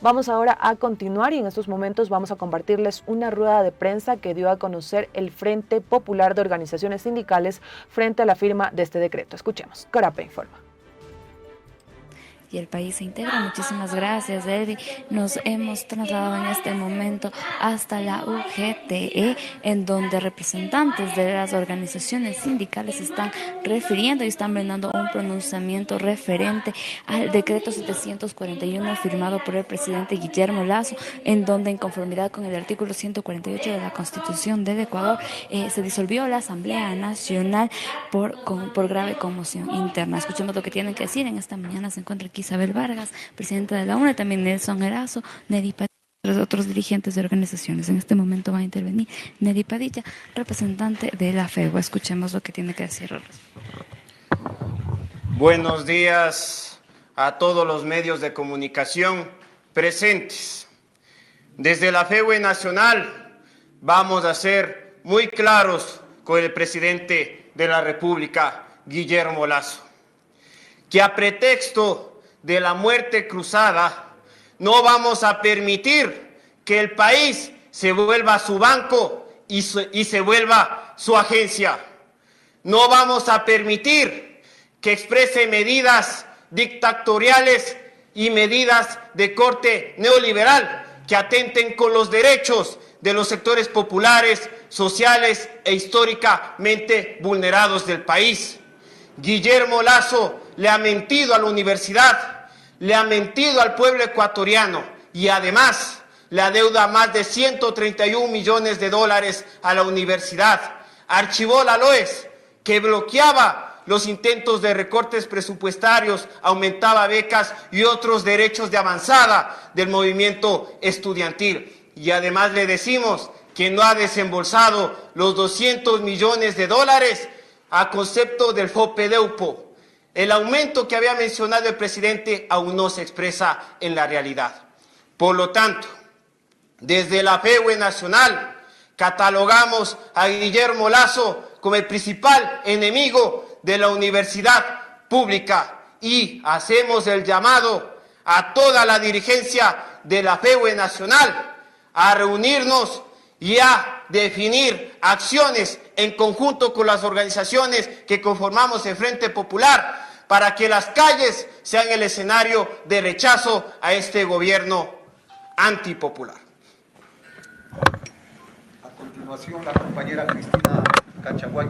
Vamos ahora a continuar y en estos momentos vamos a compartirles una rueda de prensa que dio a conocer el Frente Popular de Organizaciones Sindicales frente a la firma de este decreto. Escuchemos. Corape informa. Y el país se integra. Muchísimas gracias, Eddie. Nos hemos trasladado en este momento hasta la UGTE, en donde representantes de las organizaciones sindicales están refiriendo y están brindando un pronunciamiento referente al decreto 741 firmado por el presidente Guillermo Lasso, en donde, en conformidad con el artículo 148 de la Constitución del Ecuador, se disolvió la Asamblea Nacional por grave conmoción interna. Escuchemos lo que tienen que decir. En esta mañana se encuentra aquí Isabel Vargas, presidenta de la UNE, también Nelson Erazo, Nedi Padilla, otros dirigentes de organizaciones. En este momento va a intervenir Nedi Padilla, representante de la FEUA. Escuchemos lo que tiene que decir. Buenos días a todos los medios de comunicación presentes. Desde la FEUE Nacional vamos a ser muy claros con el presidente de la República, Guillermo Lasso, que a pretexto de la muerte cruzada no vamos a permitir que el país se vuelva su banco y se vuelva su agencia. No vamos a permitir que exprese medidas dictatoriales y medidas de corte neoliberal que atenten con los derechos de los sectores populares, sociales e históricamente vulnerados del país. Guillermo Lasso le ha mentido a la universidad, le ha mentido al pueblo ecuatoriano y además le adeuda más de 131 millones de dólares a la universidad. Archivó la LOES, que bloqueaba los intentos de recortes presupuestarios, aumentaba becas y otros derechos de avanzada del movimiento estudiantil. Y además le decimos que no ha desembolsado los 200 millones de dólares a concepto del FOPEDEUPO. El aumento que había mencionado el presidente aún no se expresa en la realidad. Por lo tanto, desde la FEUE Nacional catalogamos a Guillermo Lasso como el principal enemigo de la universidad pública y hacemos el llamado a toda la dirigencia de la FEUE Nacional a reunirnos y a definir acciones en conjunto con las organizaciones que conformamos el Frente Popular para que las calles sean el escenario de rechazo a este gobierno antipopular. A continuación, la compañera Cristina Cachaguay.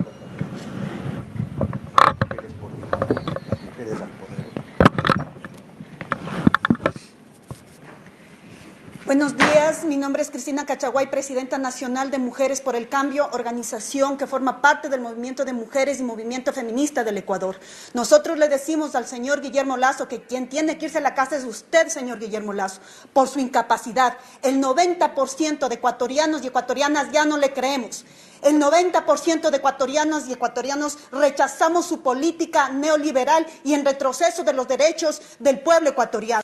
Buenos días, mi nombre es Cristina Cachaguay, presidenta nacional de Mujeres por el Cambio, organización que forma parte del movimiento de mujeres y movimiento feminista del Ecuador. Nosotros le decimos al señor Guillermo Lasso que quien tiene que irse a la casa es usted, señor Guillermo Lasso, por su incapacidad. El 90% de ecuatorianos y ecuatorianas ya no le creemos. El 90% de ecuatorianos y ecuatorianos rechazamos su política neoliberal y en retroceso de los derechos del pueblo ecuatoriano.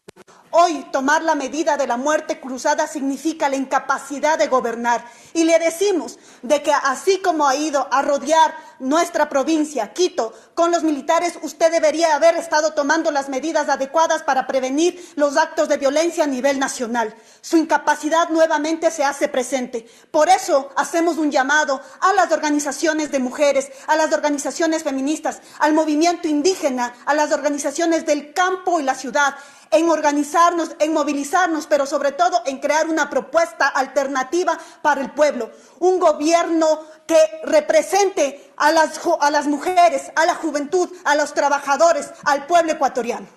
Hoy tomar la medida de la muerte cruzada significa la incapacidad de gobernar. Y le decimos de que así como ha ido a rodear nuestra provincia, Quito, con los militares, usted debería haber estado tomando las medidas adecuadas para prevenir los actos de violencia a nivel nacional. Su incapacidad nuevamente se hace presente. Por eso hacemos un llamado a las organizaciones de mujeres, a las organizaciones feministas, al movimiento indígena, a las organizaciones del campo y la ciudad, en organizarnos, en movilizarnos, pero sobre todo en crear una propuesta alternativa para el pueblo. Un gobierno que represente a las mujeres, a la juventud, a los trabajadores, al pueblo ecuatoriano.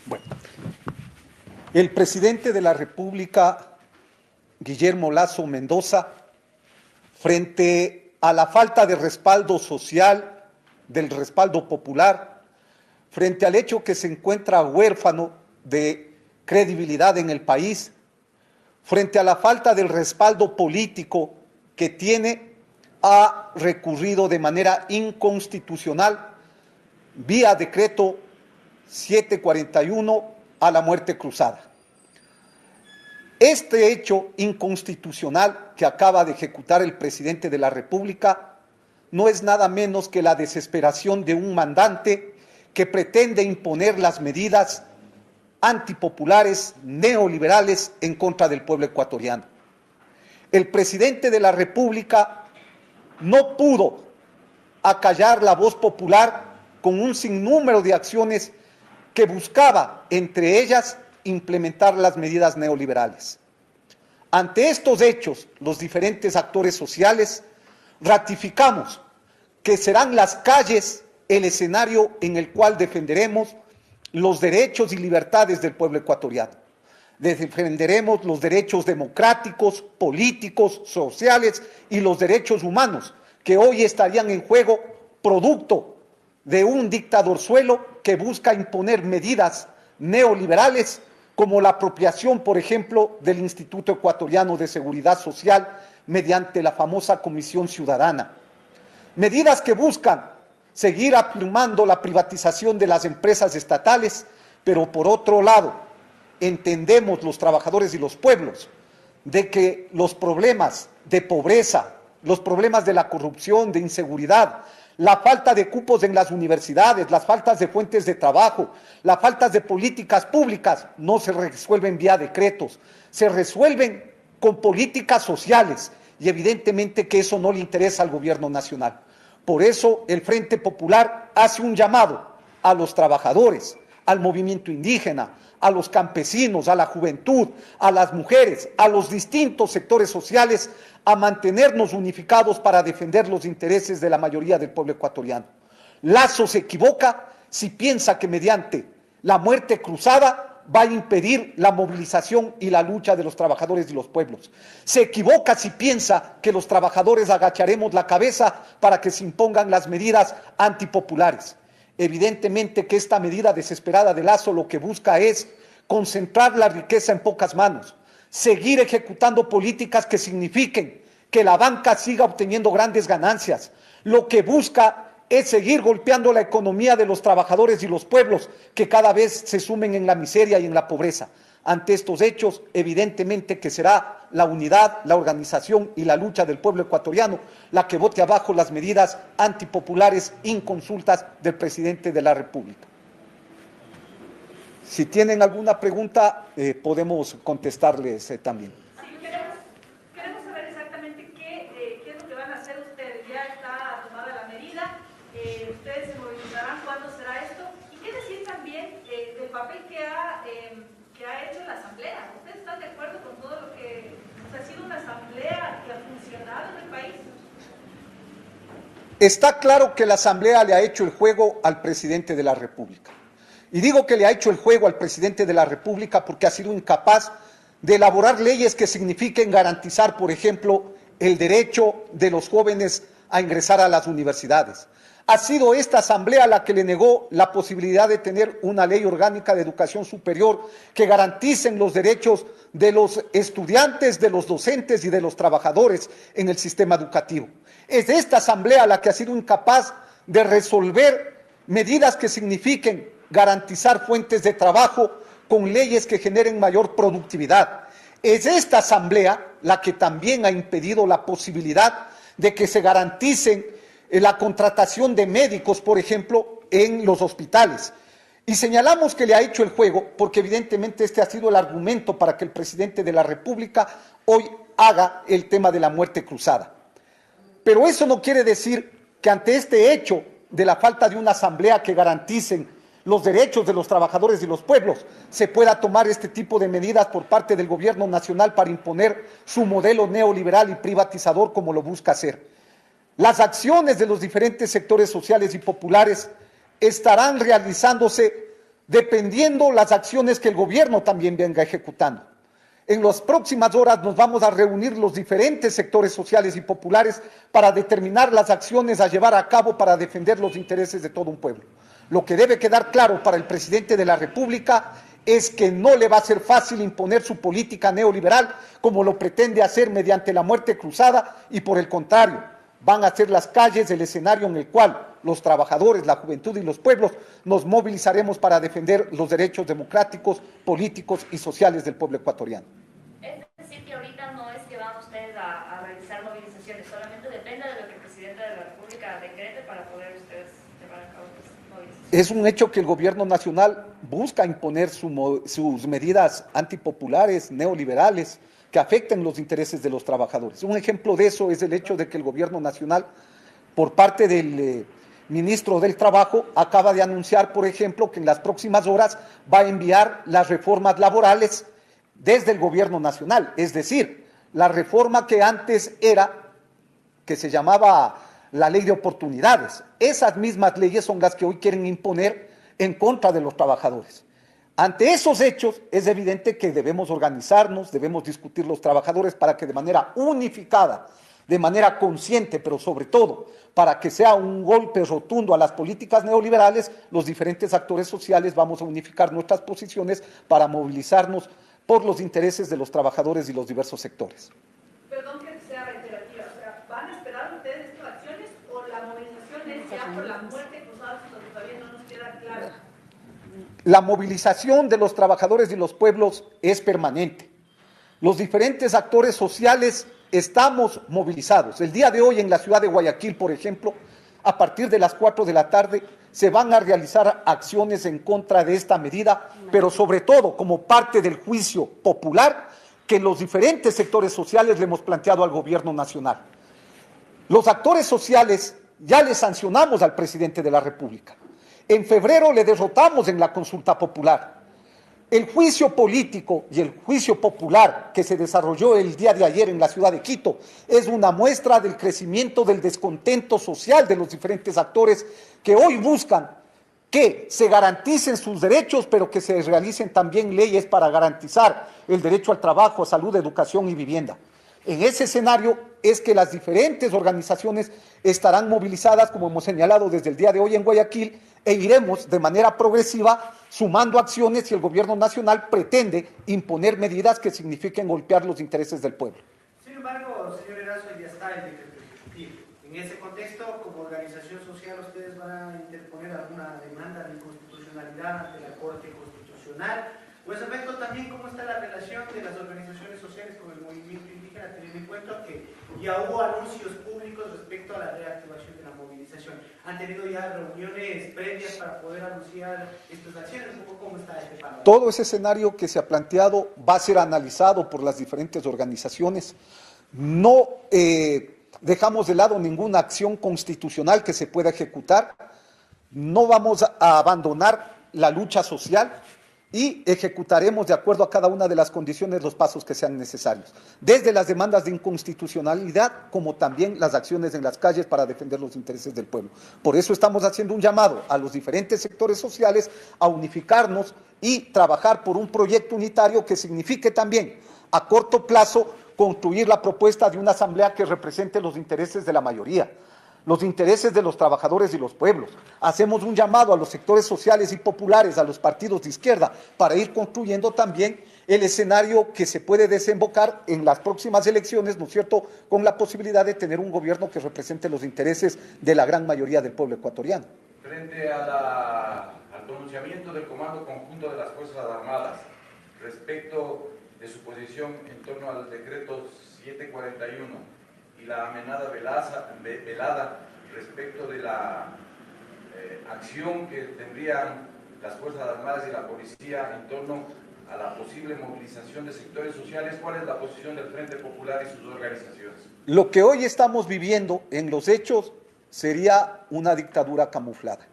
Bueno, el presidente de la República, Guillermo Lasso Mendoza, frente a la falta de respaldo social, del respaldo popular, frente al hecho que se encuentra huérfano de credibilidad en el país, frente a la falta del respaldo político que tiene, ha recurrido de manera inconstitucional, vía decreto 741, a la muerte cruzada. Este hecho inconstitucional que acaba de ejecutar el presidente de la República no es nada menos que la desesperación de un mandante que pretende imponer las medidas antipopulares, neoliberales en contra del pueblo ecuatoriano. El presidente de la República no pudo acallar la voz popular con un sinnúmero de acciones que buscaba, entre ellas, implementar las medidas neoliberales. Ante estos hechos, los diferentes actores sociales ratificamos que serán las calles el escenario en el cual defenderemos los derechos y libertades del pueblo ecuatoriano. Defenderemos los derechos democráticos, políticos, sociales y los derechos humanos que hoy estarían en juego producto de un dictadorzuelo que busca imponer medidas neoliberales como la apropiación, por ejemplo, del Instituto Ecuatoriano de Seguridad Social mediante la famosa Comisión Ciudadana. Medidas que buscan seguir afirmando la privatización de las empresas estatales, pero por otro lado, entendemos los trabajadores y los pueblos de que los problemas de pobreza, los problemas de la corrupción, de inseguridad, la falta de cupos en las universidades, las faltas de fuentes de trabajo, las faltas de políticas públicas no se resuelven vía decretos, se resuelven con políticas sociales y evidentemente que eso no le interesa al gobierno nacional. Por eso el Frente Popular hace un llamado a los trabajadores, al movimiento indígena, a los campesinos, a la juventud, a las mujeres, a los distintos sectores sociales, a mantenernos unificados para defender los intereses de la mayoría del pueblo ecuatoriano. Lazo se equivoca si piensa que mediante la muerte cruzada va a impedir la movilización y la lucha de los trabajadores y los pueblos. Se equivoca si piensa que los trabajadores agacharemos la cabeza para que se impongan las medidas antipopulares. Evidentemente que esta medida desesperada de Lazo lo que busca es concentrar la riqueza en pocas manos, seguir ejecutando políticas que signifiquen que la banca siga obteniendo grandes ganancias. Lo que busca es seguir golpeando la economía de los trabajadores y los pueblos que cada vez se sumen en la miseria y en la pobreza. Ante estos hechos, evidentemente que será la unidad, la organización y la lucha del pueblo ecuatoriano la que vote abajo las medidas antipopulares inconsultas del presidente de la República. Si tienen alguna pregunta, podemos contestarles también. Sí, queremos saber exactamente qué es lo que van a hacer ustedes. Ya está tomada la medida, ustedes se movilizarán, ¿cuándo será esto? Y qué decir también del papel que ha hecho la Asamblea. ¿Ustedes están de acuerdo con todo lo que ha sido una Asamblea que ha funcionado en el país? Está claro que la Asamblea le ha hecho el juego al presidente de la República. Y digo que le ha hecho el juego al presidente de la República porque ha sido incapaz de elaborar leyes que signifiquen garantizar, por ejemplo, el derecho de los jóvenes a ingresar a las universidades. Ha sido esta Asamblea la que le negó la posibilidad de tener una ley orgánica de educación superior que garanticen los derechos de los estudiantes, de los docentes y de los trabajadores en el sistema educativo. Es esta Asamblea la que ha sido incapaz de resolver medidas que signifiquen garantizar fuentes de trabajo con leyes que generen mayor productividad. Es esta Asamblea la que también ha impedido la posibilidad de que se garanticen la contratación de médicos, por ejemplo, en los hospitales. Y señalamos que le ha hecho el juego porque evidentemente este ha sido el argumento para que el presidente de la República hoy haga el tema de la muerte cruzada. Pero eso no quiere decir que ante este hecho de la falta de una asamblea que garanticen los derechos de los trabajadores y los pueblos, se pueda tomar este tipo de medidas por parte del gobierno nacional para imponer su modelo neoliberal y privatizador como lo busca hacer. Las acciones de los diferentes sectores sociales y populares estarán realizándose dependiendo las acciones que el gobierno también venga ejecutando. En las próximas horas nos vamos a reunir los diferentes sectores sociales y populares para determinar las acciones a llevar a cabo para defender los intereses de todo un pueblo. Lo que debe quedar claro para el presidente de la República es que no le va a ser fácil imponer su política neoliberal como lo pretende hacer mediante la muerte cruzada y por el contrario, van a ser las calles el escenario en el cual los trabajadores, la juventud y los pueblos nos movilizaremos para defender los derechos democráticos, políticos y sociales del pueblo ecuatoriano. Es decir, que ahorita no es que van ustedes a realizar movilizaciones, solamente depende de lo que el presidente de la República decrete para poder ustedes llevar a cabo las movilizaciones. Es un hecho que el gobierno nacional busca imponer sus medidas antipopulares, neoliberales, que afecten los intereses de los trabajadores. Un ejemplo de eso es el hecho de que el gobierno nacional, por parte del ministro del Trabajo, acaba de anunciar, por ejemplo, que en las próximas horas va a enviar las reformas laborales desde el gobierno nacional. Es decir, la reforma que antes era, que se llamaba la ley de oportunidades. Esas mismas leyes son las que hoy quieren imponer en contra de los trabajadores. Ante esos hechos es evidente que debemos organizarnos, debemos discutir los trabajadores para que de manera unificada, de manera consciente, pero sobre todo para que sea un golpe rotundo a las políticas neoliberales, los diferentes actores sociales vamos a unificar nuestras posiciones para movilizarnos por los intereses de los trabajadores y los diversos sectores. Perdón que sea reiterativa, o sea, ¿van a esperar ustedes estas acciones o la movilización es ya por la muerte cruzada, donde todavía no nos queda claro? La movilización de los trabajadores y los pueblos es permanente. Los diferentes actores sociales estamos movilizados. El día de hoy en la ciudad de Guayaquil, por ejemplo, a partir de las 4 de la tarde se van a realizar acciones en contra de esta medida, pero sobre todo como parte del juicio popular que los diferentes sectores sociales le hemos planteado al gobierno nacional. Los actores sociales ya le sancionamos al presidente de la República. En febrero le derrotamos en la consulta popular. El juicio político y el juicio popular que se desarrolló el día de ayer en la ciudad de Quito es una muestra del crecimiento del descontento social de los diferentes actores que hoy buscan que se garanticen sus derechos, pero que se realicen también leyes para garantizar el derecho al trabajo, a salud, educación y vivienda. En ese escenario es que las diferentes organizaciones estarán movilizadas, como hemos señalado desde el día de hoy en Guayaquil, e iremos de manera progresiva sumando acciones si el gobierno nacional pretende imponer medidas que signifiquen golpear los intereses del pueblo. Sin embargo, señor Erazo, ya está el decreto ejecutivo. En ese contexto, como organización social, ¿ustedes van a interponer alguna demanda de inconstitucionalidad ante la Corte Constitucional? O ese efecto también, ¿cómo está la relación de las organizaciones sociales con el movimiento indígena, teniendo en cuenta que ya hubo anuncios públicos respecto a la reactivación de la movilización? ¿Han tenido ya reuniones previas para poder anunciar estas acciones? ¿Cómo está este panorama? Todo ese escenario que se ha planteado va a ser analizado por las diferentes organizaciones. No dejamos de lado ninguna acción constitucional que se pueda ejecutar. No vamos a abandonar la lucha social y ejecutaremos de acuerdo a cada una de las condiciones los pasos que sean necesarios, desde las demandas de inconstitucionalidad como también las acciones en las calles para defender los intereses del pueblo. Por eso estamos haciendo un llamado a los diferentes sectores sociales a unificarnos y trabajar por un proyecto unitario que signifique también a corto plazo construir la propuesta de una asamblea que represente los intereses de la mayoría, los intereses de los trabajadores y los pueblos. Hacemos un llamado a los sectores sociales y populares, a los partidos de izquierda, para ir construyendo también el escenario que se puede desembocar en las próximas elecciones, ¿no es cierto?, con la posibilidad de tener un gobierno que represente los intereses de la gran mayoría del pueblo ecuatoriano. Frente al pronunciamiento del Comando Conjunto de las Fuerzas Armadas respecto de su posición en torno al decreto 741, y la amenaza velada respecto de la acción que tendrían las Fuerzas Armadas y la Policía en torno a la posible movilización de sectores sociales, ¿cuál es la posición del Frente Popular y sus organizaciones? Lo que hoy estamos viviendo en los hechos sería una dictadura camuflada.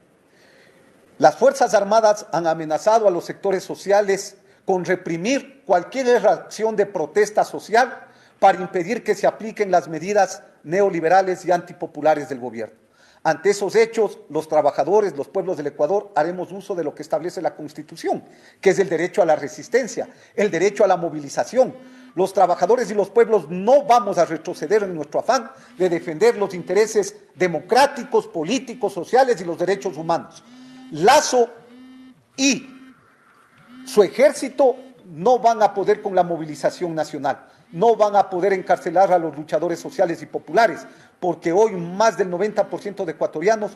Las Fuerzas Armadas han amenazado a los sectores sociales con reprimir cualquier reacción de protesta social para impedir que se apliquen las medidas neoliberales y antipopulares del gobierno. Ante esos hechos, los trabajadores, los pueblos del Ecuador, haremos uso de lo que establece la Constitución, que es el derecho a la resistencia, el derecho a la movilización. Los trabajadores y los pueblos no vamos a retroceder en nuestro afán de defender los intereses democráticos, políticos, sociales y los derechos humanos. Lazo y su ejército no van a poder con la movilización nacional. No van a poder encarcelar a los luchadores sociales y populares, porque hoy más del 90% de ecuatorianos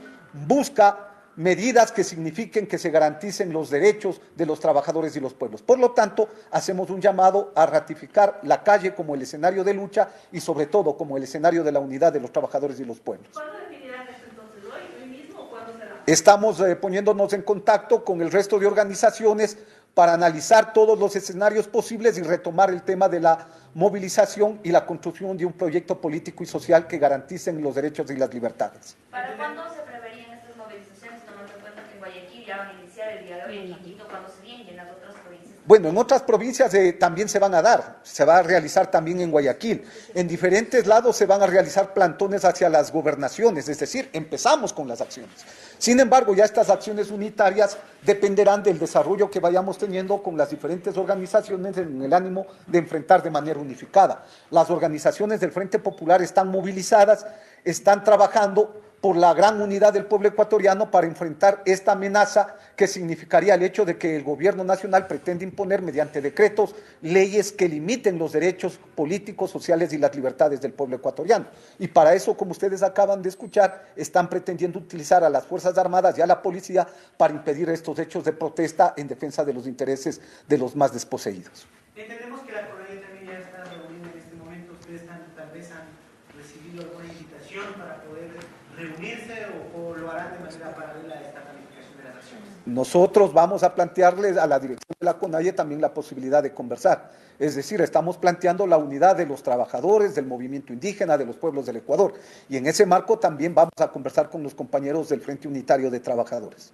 busca medidas que signifiquen que se garanticen los derechos de los trabajadores y los pueblos. Por lo tanto, hacemos un llamado a ratificar la calle como el escenario de lucha y sobre todo como el escenario de la unidad de los trabajadores y los pueblos. ¿Cuándo definirán esto entonces? ¿Hoy mismo o cuándo será? Estamos poniéndonos en contacto con el resto de organizaciones para analizar todos los escenarios posibles y retomar el tema de la movilización y la construcción de un proyecto político y social que garanticen los derechos y las libertades. ¿Para cuándo se preverían estas movilizaciones, tomando en cuenta que en Guayaquil ya van a iniciar el día de hoy, en Quito cuando se vienen y en las otras provincias? Bueno, en otras provincias también se van a dar, se va a realizar también en Guayaquil. En diferentes lados se van a realizar plantones hacia las gobernaciones, es decir, empezamos con las acciones. Sin embargo, ya estas acciones unitarias dependerán del desarrollo que vayamos teniendo con las diferentes organizaciones en el ánimo de enfrentar de manera unificada. Las organizaciones del Frente Popular están movilizadas, están trabajando por la gran unidad del pueblo ecuatoriano para enfrentar esta amenaza que significaría el hecho de que el gobierno nacional pretende imponer mediante decretos leyes que limiten los derechos políticos, sociales y las libertades del pueblo ecuatoriano. Y para eso, como ustedes acaban de escuchar, están pretendiendo utilizar a las Fuerzas Armadas y a la policía para impedir estos hechos de protesta en defensa de los intereses de los más desposeídos. Entendemos que la CONAIE también ya está reunida en este momento. ¿Ustedes tal vez han recibido alguna invitación para poder reunirse o lo harán de manera paralela a esta planificación de las acciones? Nosotros vamos a plantearles a la dirección de la CONAIE también la posibilidad de conversar. Es decir, estamos planteando la unidad de los trabajadores, del movimiento indígena, de los pueblos del Ecuador. Y en ese marco también vamos a conversar con los compañeros del Frente Unitario de Trabajadores.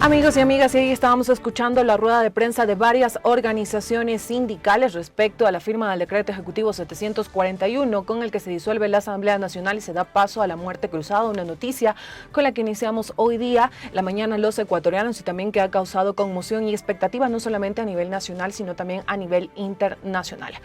Amigos y amigas, y ahí estábamos escuchando la rueda de prensa de varias organizaciones sindicales respecto a la firma del decreto ejecutivo 741 con el que se disuelve la Asamblea Nacional y se da paso a la muerte cruzada, una noticia con la que iniciamos hoy día, la mañana los ecuatorianos y también que ha causado conmoción y expectativa no solamente a nivel nacional sino también a nivel internacional.